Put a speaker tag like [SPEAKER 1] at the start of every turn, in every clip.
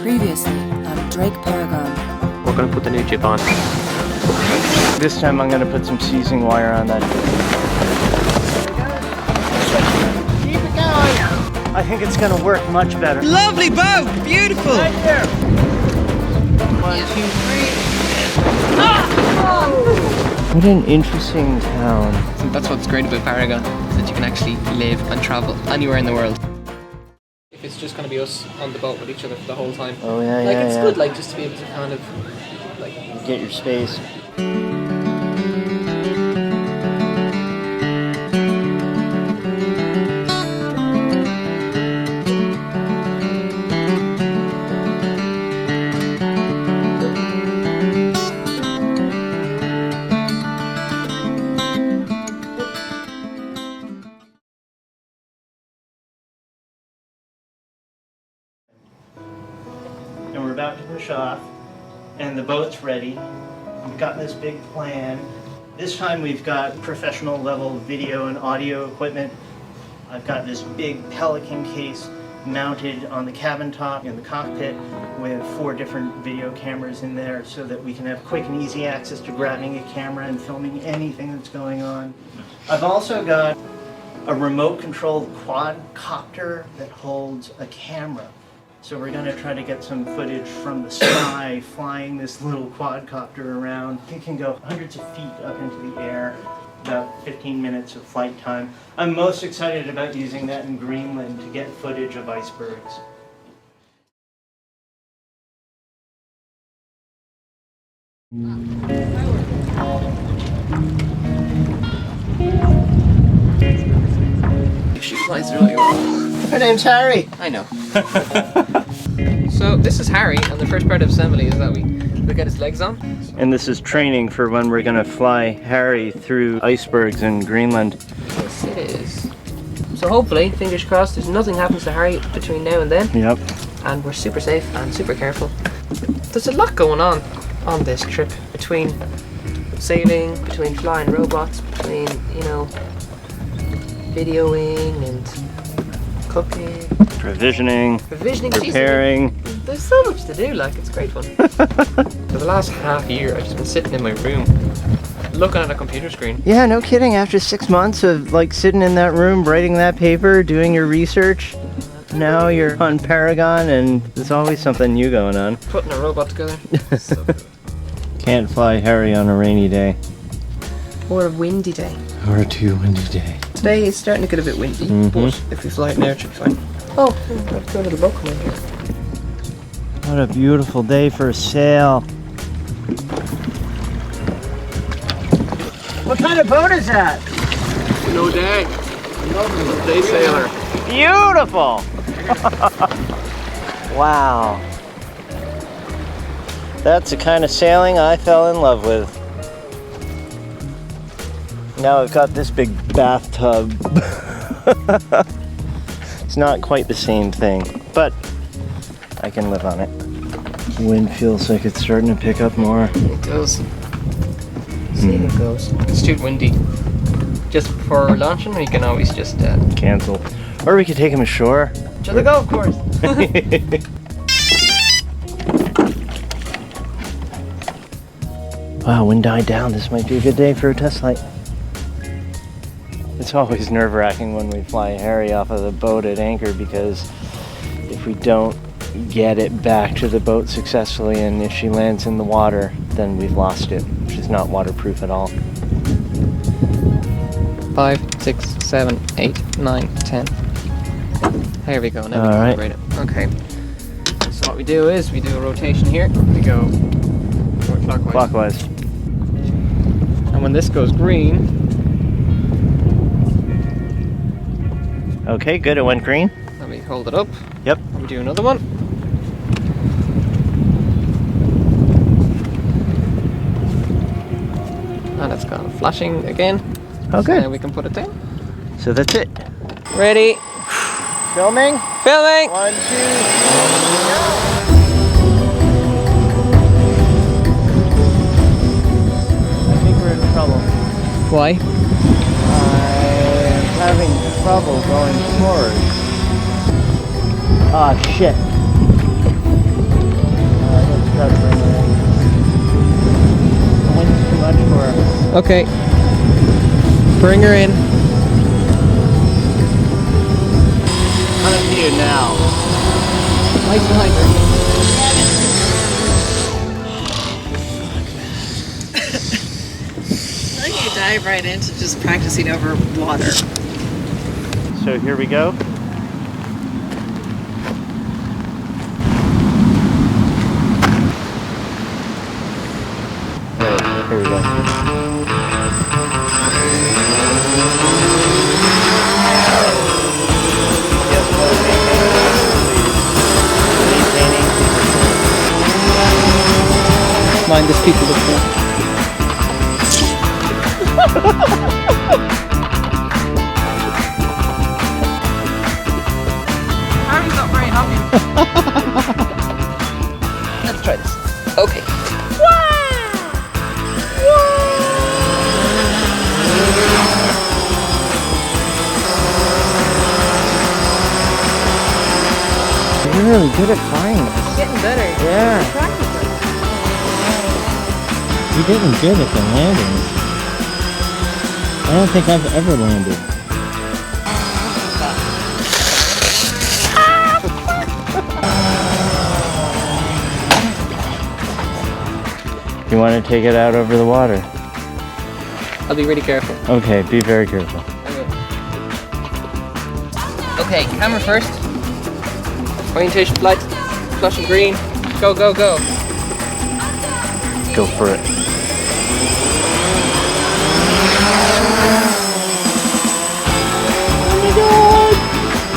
[SPEAKER 1] Previously on DrakeParagon.
[SPEAKER 2] We're going to put the new chip on.
[SPEAKER 3] This time I'm going to put some seizing wire on that. Keep it going! I think it's going to work much better.
[SPEAKER 4] Lovely boat! Beautiful!
[SPEAKER 3] Right here! 1, 2, 3. Ah! What an interesting town.
[SPEAKER 2] I think that's what's great about Paragon, is that you can actually live and travel anywhere in the world. If it's just going to be us on the boat with each other for the whole time.
[SPEAKER 3] Oh yeah,
[SPEAKER 2] like,
[SPEAKER 3] yeah,
[SPEAKER 2] it's
[SPEAKER 3] yeah.
[SPEAKER 2] good, like, just to be able to kind of, like...
[SPEAKER 3] Get your space. And we're about to push off, and the boat's ready. We've got this big plan. This time we've got professional level video and audio equipment. I've got this big Pelican case mounted on the cabin top in the cockpit with 4 different video cameras in there so that we can have quick and easy access to grabbing a camera and filming anything that's going on. I've also got a remote controlled quadcopter that holds a camera. So we're going to try to get some footage from the sky flying this little quadcopter around. It can go hundreds of feet up into the air, about 15 minutes of flight time. I'm most excited about using that in Greenland to get footage of icebergs.
[SPEAKER 2] She flies really well.
[SPEAKER 3] Her name's Harry.
[SPEAKER 2] I know. So this is Harry, and the first part of assembly is that we get his legs on.
[SPEAKER 3] And this is training for when we're going to fly Harry through icebergs in Greenland.
[SPEAKER 2] Yes, it is. So hopefully, fingers crossed, there's nothing happens to Harry between now and then.
[SPEAKER 3] Yep.
[SPEAKER 2] And we're super safe and super careful. There's a lot going on this trip, between sailing, between flying robots, between, you know, videoing and cooking,
[SPEAKER 3] Provisioning,
[SPEAKER 2] preparing. There's so much to do, like, it's great fun. For the last half year, I've just been sitting in my room, looking at a computer screen.
[SPEAKER 3] Yeah, no kidding. After 6 months of like sitting in that room, writing that paper, doing your research, now you're on Paragon and there's always something new going on.
[SPEAKER 2] Putting a robot together. So good.
[SPEAKER 3] Can't fly Harry on a rainy day.
[SPEAKER 2] Or a windy day.
[SPEAKER 3] Or a too windy day.
[SPEAKER 2] Today is starting to get a bit windy, but if we fly it now, it should be fine. Oh, I've got a little boat coming here.
[SPEAKER 3] What a beautiful day for a sail. What kind of boat is that?
[SPEAKER 2] No day. Day sailor.
[SPEAKER 3] Beautiful! Wow. That's the kind of sailing I fell in love with. Now I've got this big bathtub. It's not quite the same thing, but I can live on it. The wind feels like it's starting to pick up more.
[SPEAKER 2] It does. See how it goes. It's too windy. Just for launching, we can always just
[SPEAKER 3] Cancel. Or we could take him ashore.
[SPEAKER 2] to the golf course.
[SPEAKER 3] Wow, wind died down. This might be a good day for a test flight. It's always nerve-wracking when we fly Harry off of the boat at anchor, because if we don't get it back to the boat successfully and if she lands in the water, then we've lost it, which is not waterproof at all.
[SPEAKER 2] 5, 6, 7, 8, 9, 10. Here we go. Now we
[SPEAKER 3] All
[SPEAKER 2] can
[SPEAKER 3] right.
[SPEAKER 2] calibrate it. Okay. So what we do is we do a rotation here. We go clockwise.
[SPEAKER 3] Clockwise.
[SPEAKER 2] And when this goes green.
[SPEAKER 3] Okay, good. It went green.
[SPEAKER 2] Let me hold it up.
[SPEAKER 3] Yep.
[SPEAKER 2] And we do another one. And it's gone flashing again.
[SPEAKER 3] Oh,
[SPEAKER 2] So
[SPEAKER 3] good.
[SPEAKER 2] now we can put it down.
[SPEAKER 3] So that's it.
[SPEAKER 2] Ready.
[SPEAKER 3] Filming.
[SPEAKER 2] Filming.
[SPEAKER 3] 1, 2, go. I think we're in trouble.
[SPEAKER 2] Why?
[SPEAKER 3] I'm having trouble going forward. Ah, shit.
[SPEAKER 2] Okay. Bring her in.
[SPEAKER 3] On you now.
[SPEAKER 2] Nice behind her.
[SPEAKER 5] I think you dive right into just practicing over water.
[SPEAKER 3] So here we go.
[SPEAKER 6] Right, here we go.
[SPEAKER 2] Mind the speed to look for.
[SPEAKER 5] Harry's not very happy.
[SPEAKER 2] Let's try this. Okay.
[SPEAKER 6] You're really good at flying this.
[SPEAKER 5] Getting better.
[SPEAKER 6] Yeah. You're getting good at the landing. I don't think I've ever landed. You want to take it out over the water?
[SPEAKER 2] I'll be really careful.
[SPEAKER 6] Okay, be very careful.
[SPEAKER 2] Okay, camera first. Orientation flight. Flashing green. Go, go, go.
[SPEAKER 6] Go for it.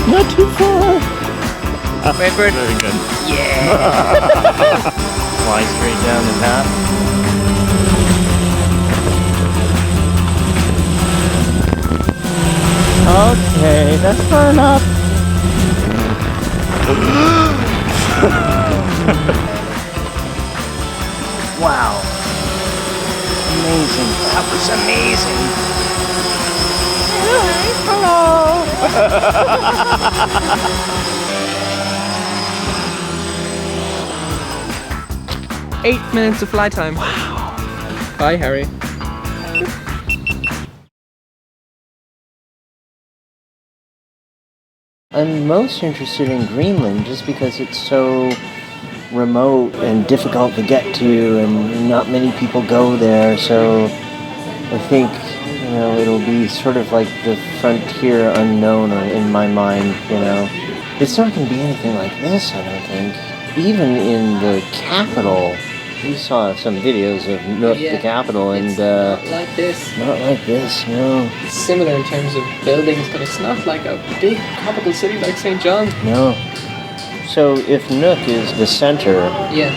[SPEAKER 6] Not too far.
[SPEAKER 2] Redbird.
[SPEAKER 6] Very good.
[SPEAKER 2] Yeah.
[SPEAKER 6] Fly straight down the path. Okay, that's far enough. Wow. Amazing. That was amazing. Hello.
[SPEAKER 2] 8 minutes of flight time. Wow. Bye, Harry.
[SPEAKER 6] I'm most interested in Greenland just because it's so remote and difficult to get to, and not many people go there, so I think, you know, it'll be sort of like the frontier unknown in my mind, you know. It's not going to be anything like this, I don't think. Even in the capital, we saw some videos of Nuuk, the capital, and
[SPEAKER 2] not like this.
[SPEAKER 6] not like this, no.
[SPEAKER 2] It's similar in terms of buildings, but it's not like a big capital city like St. John.
[SPEAKER 6] No. So if Nuuk is the center,
[SPEAKER 2] Yeah.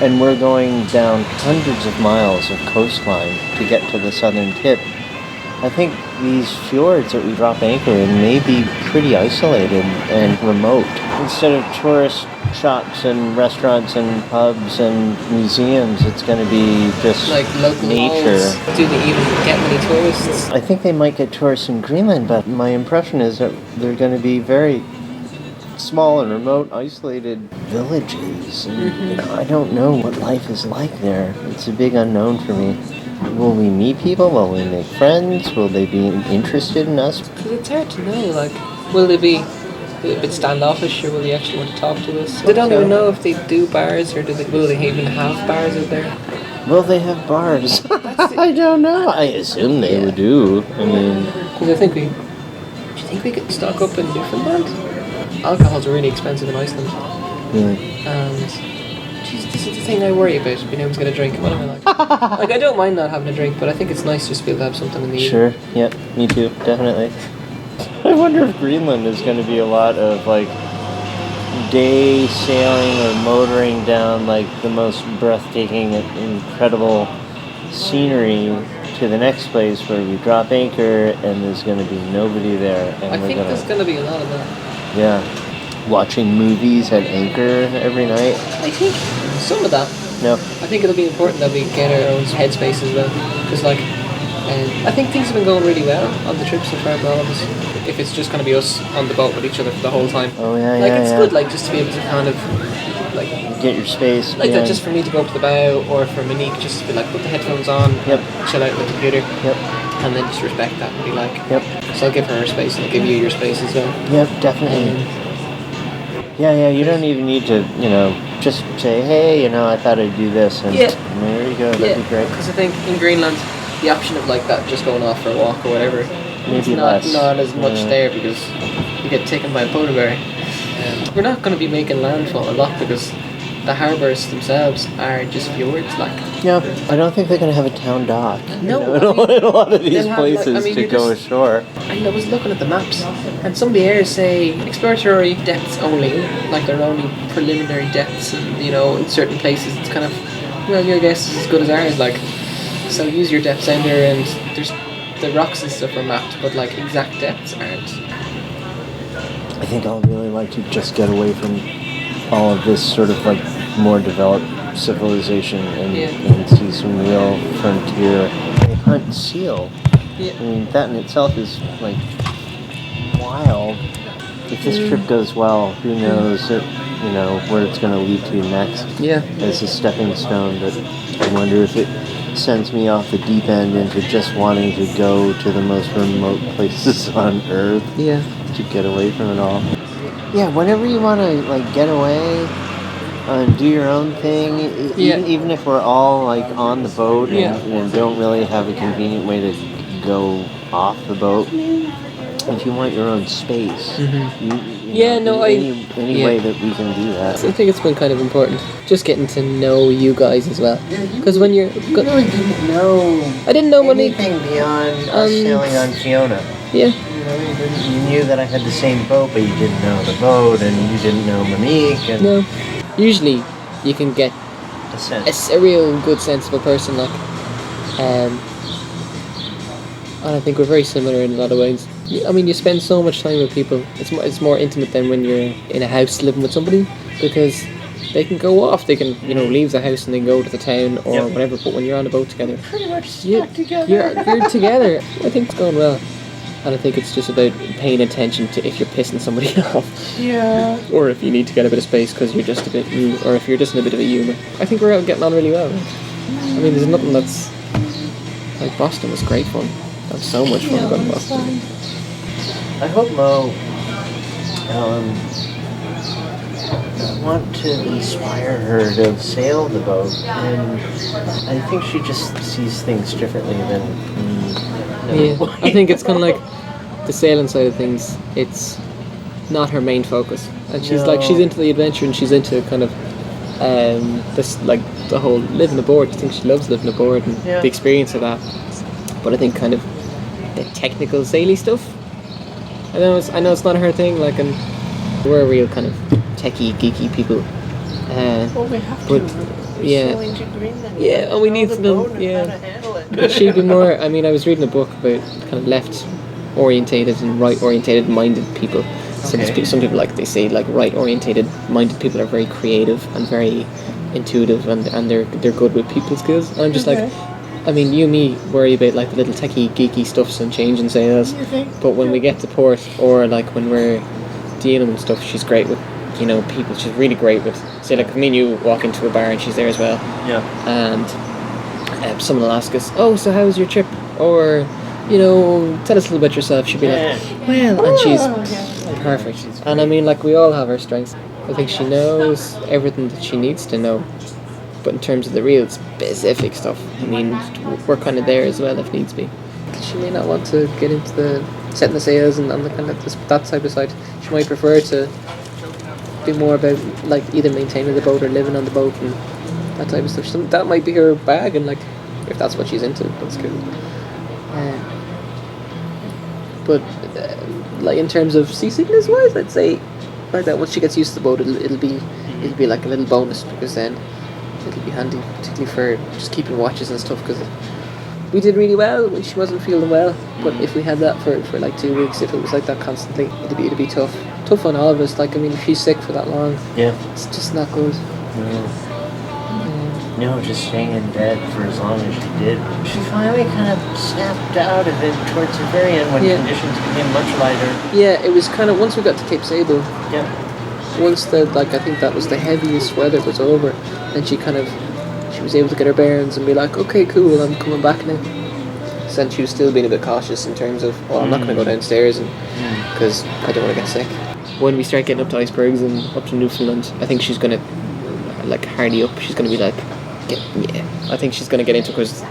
[SPEAKER 6] and we're going down hundreds of miles of coastline to get to the southern tip, I think these fjords that we drop anchor in may be pretty isolated and remote. Instead of tourist shops and restaurants and pubs and museums, it's going to be just
[SPEAKER 2] Like local
[SPEAKER 6] nature.
[SPEAKER 2] malls. Do they even get many tourists?
[SPEAKER 6] I think they might get tourists in Greenland, but my impression is that they're going to be very small and remote, isolated villages. And, you know, I don't know what life is like there. It's a big unknown for me. Will we meet people? Will we make friends? Will they be interested in us?
[SPEAKER 2] Because it's hard to know, like, will they be a bit standoffish or will they actually want to talk to us? They don't even know if they do bars or will they even have bars out there?
[SPEAKER 6] Will they have bars? I don't know. I assume they would do. I mean,
[SPEAKER 2] Because I think do you think we could stock up in Newfoundland? Alcohol's really expensive in Iceland.
[SPEAKER 6] yeah.
[SPEAKER 2] And geez, this is the thing I worry about, being able to get a drink. What am I like? Like, I don't mind not having a drink, but I think it's nice just to be able to have something in the evening.
[SPEAKER 6] Sure. Yep. Me too. Definitely. I wonder if Greenland is going to be a lot of like day sailing or motoring down like the most breathtaking and incredible scenery to the next place where we drop anchor and there's going to be nobody there. And
[SPEAKER 2] I
[SPEAKER 6] we're
[SPEAKER 2] think
[SPEAKER 6] gonna,
[SPEAKER 2] there's going to be a lot of that.
[SPEAKER 6] yeah, watching movies at anchor every night.
[SPEAKER 2] I think some of that.
[SPEAKER 6] No.
[SPEAKER 2] I think it'll be important that we get our own headspace as well. Because, like, I think things have been going really well on the trip so far for all of us. If it's just going to be us on the boat with each other for the whole time.
[SPEAKER 6] Oh yeah,
[SPEAKER 2] like
[SPEAKER 6] yeah,
[SPEAKER 2] it's
[SPEAKER 6] yeah.
[SPEAKER 2] good, like just to be able to kind of like
[SPEAKER 6] Get your space.
[SPEAKER 2] like
[SPEAKER 6] yeah.
[SPEAKER 2] that, just for me to go up to the bow, or for Monique just to be like put the headphones on,
[SPEAKER 6] Yep.
[SPEAKER 2] chill out on the computer,
[SPEAKER 6] Yep.
[SPEAKER 2] and then just respect that and be like,
[SPEAKER 6] Yep.
[SPEAKER 2] so I'll give her space and I'll give you your space as well.
[SPEAKER 6] Yep. Definitely. Yeah. You don't even need to, just say, hey, I thought I'd do this, and
[SPEAKER 2] Yeah.
[SPEAKER 6] there you go. That'd be great.
[SPEAKER 2] Because I think in Greenland, the option of like that, just going off for a walk or whatever, it's
[SPEAKER 6] Maybe
[SPEAKER 2] not
[SPEAKER 6] less.
[SPEAKER 2] as much there because you get taken by a polar bear. We're not going to be making landfall a lot because the harbours themselves are just fjords, like.
[SPEAKER 6] Yeah, I don't think they're going to have a town dock.
[SPEAKER 2] No,
[SPEAKER 6] in a lot of these
[SPEAKER 2] they'll have, like,
[SPEAKER 6] places to
[SPEAKER 2] you
[SPEAKER 6] go
[SPEAKER 2] just-
[SPEAKER 6] ashore.
[SPEAKER 2] And I was looking at the maps, and some of the areas say exploratory depths only, like they're only preliminary depths, and in certain places it's kind of, well, your guess is as good as ours, like. So use your depth sounder, and there's the rocks and stuff are mapped, but like exact depths aren't.
[SPEAKER 6] I think I'll really like to just get away from all of this sort of like more developed civilization and see some real frontier. They hunt seal.
[SPEAKER 2] Yeah.
[SPEAKER 6] I mean, that in itself is like wild. If this trip goes well, who knows where it's going to lead to next
[SPEAKER 2] Yeah.
[SPEAKER 6] as a stepping stone. But I wonder if it sends me off the deep end into just wanting to go to the most remote places on Earth
[SPEAKER 2] Yeah.
[SPEAKER 6] to get away from it all. Yeah, whenever you want to like get away and do your own thing, even if we're all like on the boat and don't really have a convenient way to go off the boat, if you want your own space, any way that we can do that.
[SPEAKER 2] I think it's been kind of important, just getting to know you guys as well. Because when you're,
[SPEAKER 6] You really didn't know
[SPEAKER 2] I didn't know Monique.
[SPEAKER 6] anything beyond us sailing on Fiona.
[SPEAKER 2] Yeah.
[SPEAKER 6] You knew that I had the same boat, but you didn't know the boat, and you didn't know Monique. And
[SPEAKER 2] No. Usually, you can get
[SPEAKER 6] the sense.
[SPEAKER 2] a real good sense of a person, like, and I think we're very similar in a lot of ways. I mean, you spend so much time with people. It's more intimate than when you're in a house living with somebody, because they can go off. They can leave the house and then go to the town or whatever. But when you're on a boat together,
[SPEAKER 6] Pretty much
[SPEAKER 2] you're together. I think it's going well. And I think it's just about paying attention to if you're pissing somebody off.
[SPEAKER 6] Yeah.
[SPEAKER 2] Or if you need to get a bit of space because you're just a bit, or if you're just in a bit of a humour. I think we're out getting on really well. I mean, there's nothing that's like Boston was great fun. I had so much fun going to Boston.
[SPEAKER 6] I hope Mo want to inspire her to sail the boat, and I think she just sees things differently than me.
[SPEAKER 2] Yeah, I think it's kind of like the sailing side of things. It's not her main focus, and she's she's into the adventure and she's into kind of this like the whole living aboard. I think she loves living aboard and the experience of that. But I think kind of the technical saily stuff, I know it's not her thing. Like, and we're real kind of techie geeky people.
[SPEAKER 6] Well, we have
[SPEAKER 2] but,
[SPEAKER 6] to. Sailing to Greenland.
[SPEAKER 2] Yeah, and we need to know. Yeah. But she'd be more. I mean, I was reading a book about kind of left-orientated and right-orientated minded people. Some people like they say like right-orientated minded people are very creative and very intuitive and they're good with people skills. And I'm just like, I mean, you and me worry about like the little techie geeky stuffs and change and sails. But when we get to port or like when we're dealing with stuff, she's great with people. She's really great with, say like me and you walk into a bar and she's there as well.
[SPEAKER 6] Yeah.
[SPEAKER 2] And someone will ask us, oh, so how was your trip? Or, tell us a little about yourself. She'll be like, well, and she's perfect. And I mean, like, we all have our strengths. I think she knows everything that she needs to know. But in terms of the real specific stuff, I mean, we're kind of there as well if needs be. She may not want to get into the setting the sails and the kind of that type of side. She might prefer to be more about like either maintaining the boat or living on the boat and that type of stuff. So that might be her bag, and like if that's what she's into, that's cool. But like in terms of seasickness wise, I'd say like that once she gets used to the boat, it'll be like a little bonus, because then it'll be handy, particularly for just keeping watches and stuff, because we did really well when she wasn't feeling well. But if we had that for like 2 weeks, if it was like that constantly, it'd be tough on all of us. Like, I mean, if she's sick for that long, it's just not good.
[SPEAKER 6] No, just staying in bed for as long as she did. She finally kind of snapped out of it towards the very end when conditions became much lighter.
[SPEAKER 2] Yeah, it was kind of, once we got to Cape Sable,
[SPEAKER 6] Yeah.
[SPEAKER 2] once I think that was the heaviest weather was over, then she was able to get her bearings and be like, okay, cool, I'm coming back now. So then she was still being a bit cautious in terms of, well, I'm not going to go downstairs because I don't want to get sick. When we start getting up to icebergs and up to Newfoundland, I think she's going to like hardy up. She's going to be like, I think she's going to get into it because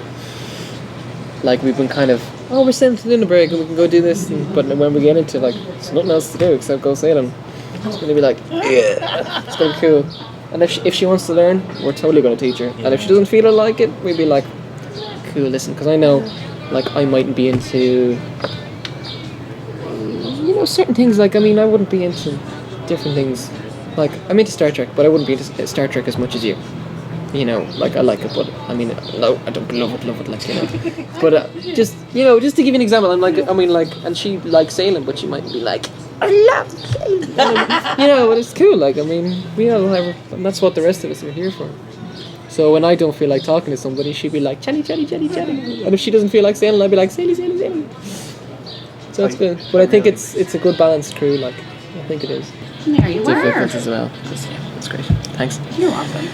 [SPEAKER 2] like we've been kind of, we're sailing to Lunenburg and we can go do this, but when we get into like, there's nothing else to do except go sailing. It's going to be like, it's going to be cool. And if she wants to learn, we're totally going to teach her. And if she doesn't feel like it, we'd be like, cool, listen, because I know, like, I mightn't be into, certain things. Like, I mean, I wouldn't be into different things. Like, I'm into Star Trek, but I wouldn't be into Star Trek as much as you. Like, I like it, but, I mean, no, I don't love it, like, But, just to give you an example, I'm like, and she likes sailing, but she might be like, I love sailing. But it's cool, like, I mean, and that's what the rest of us are here for. So when I don't feel like talking to somebody, she'd be like, chatty. And if she doesn't feel like sailing, I'd be like, saily. So that's good. But I think it's a good balanced crew, like, I think it is.
[SPEAKER 5] There you were.
[SPEAKER 2] As well. That's great. Thanks.
[SPEAKER 5] You're welcome.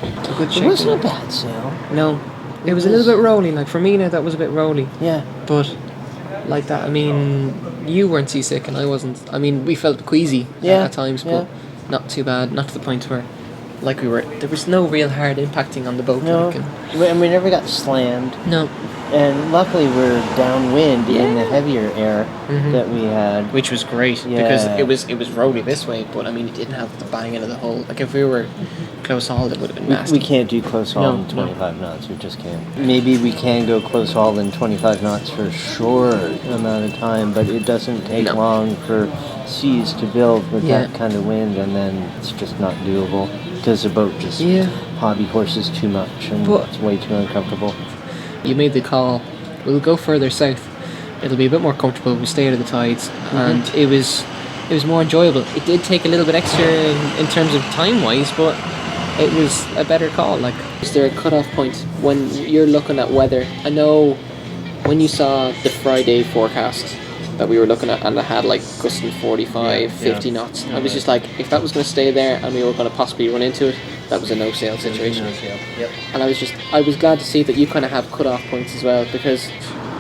[SPEAKER 2] It's a good
[SPEAKER 6] It
[SPEAKER 2] shape.
[SPEAKER 6] wasn't a bad sail.
[SPEAKER 2] No. It was a little bit rolly, like for me now that was a bit rolly.
[SPEAKER 6] Yeah.
[SPEAKER 2] But like that, I mean, you weren't seasick and I wasn't. I mean, we felt queasy at times, but not too bad, not to the point where like there was no real hard impacting on the boat.
[SPEAKER 6] No. And we never got slammed.
[SPEAKER 2] No.
[SPEAKER 6] And luckily we're downwind in the heavier air that we had.
[SPEAKER 2] Which was great because it was rolly this way, but I mean it didn't have the banging of the hull. Like if we were close hauled, it would have been nasty.
[SPEAKER 6] We can't do close haul in 25 knots. We just can't. Maybe we can go close haul in 25 knots for a short amount of time, but it doesn't take long for seas to build with that kind of wind, and then it's just not doable because the boat just hobby horses too much and it's way too uncomfortable.
[SPEAKER 2] You made the call. We'll go further south. It'll be a bit more comfortable. We'll stay out of the tides, and it was more enjoyable. It did take a little bit extra in terms of time wise, but it was a better call. Like, is there a cut-off point when you're looking at weather? I know when you saw the Friday forecast that we were looking at, and it had like gusting 45, 50 knots. I was just like, if that was going to stay there and we were going to possibly run into it, that was a no-sail situation. And I was glad to see that you kind of have cut-off points as well, because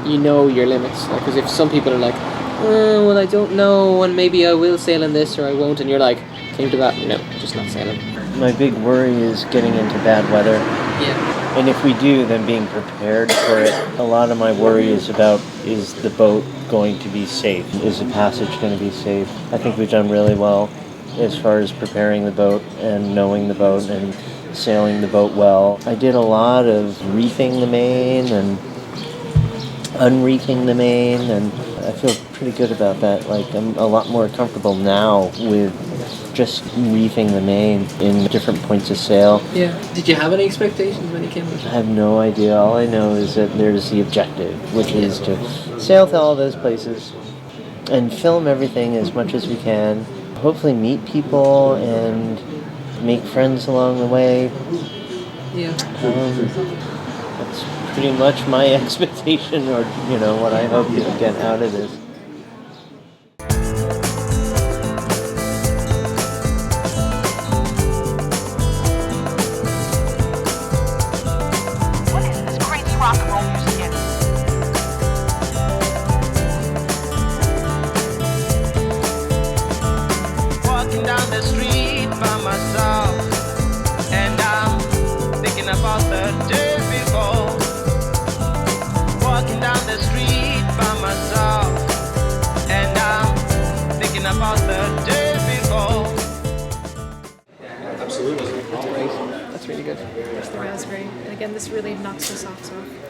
[SPEAKER 2] you know your limits. Like, because if some people are like, oh, well, I don't know, and maybe I will sail in this or I won't, and you're like, came to that, no, just not sailing.
[SPEAKER 6] My big worry is getting into bad weather.
[SPEAKER 2] Yeah.
[SPEAKER 6] And if we do, then being prepared for it. A lot of my worry is the boat going to be safe? Is the passage going to be safe? I think we've done really well as far as preparing the boat and knowing the boat and sailing the boat well. I did a lot of reefing the main and unreefing the main, and I feel pretty good about that. Like, I'm a lot more comfortable now with just reefing the main in different points of sail.
[SPEAKER 2] Yeah. Did you have any expectations when you came with it?
[SPEAKER 6] I have no idea. All I know is that there's the objective, which is to sail to all those places and film everything as much as we can. Hopefully meet people and make friends along the way.
[SPEAKER 2] Yeah.
[SPEAKER 6] That's pretty much my expectation, or what I hope to get out of this.
[SPEAKER 2] Absolutely. That's really good.
[SPEAKER 7] There's the raspberry. And again, this really knocks your socks off.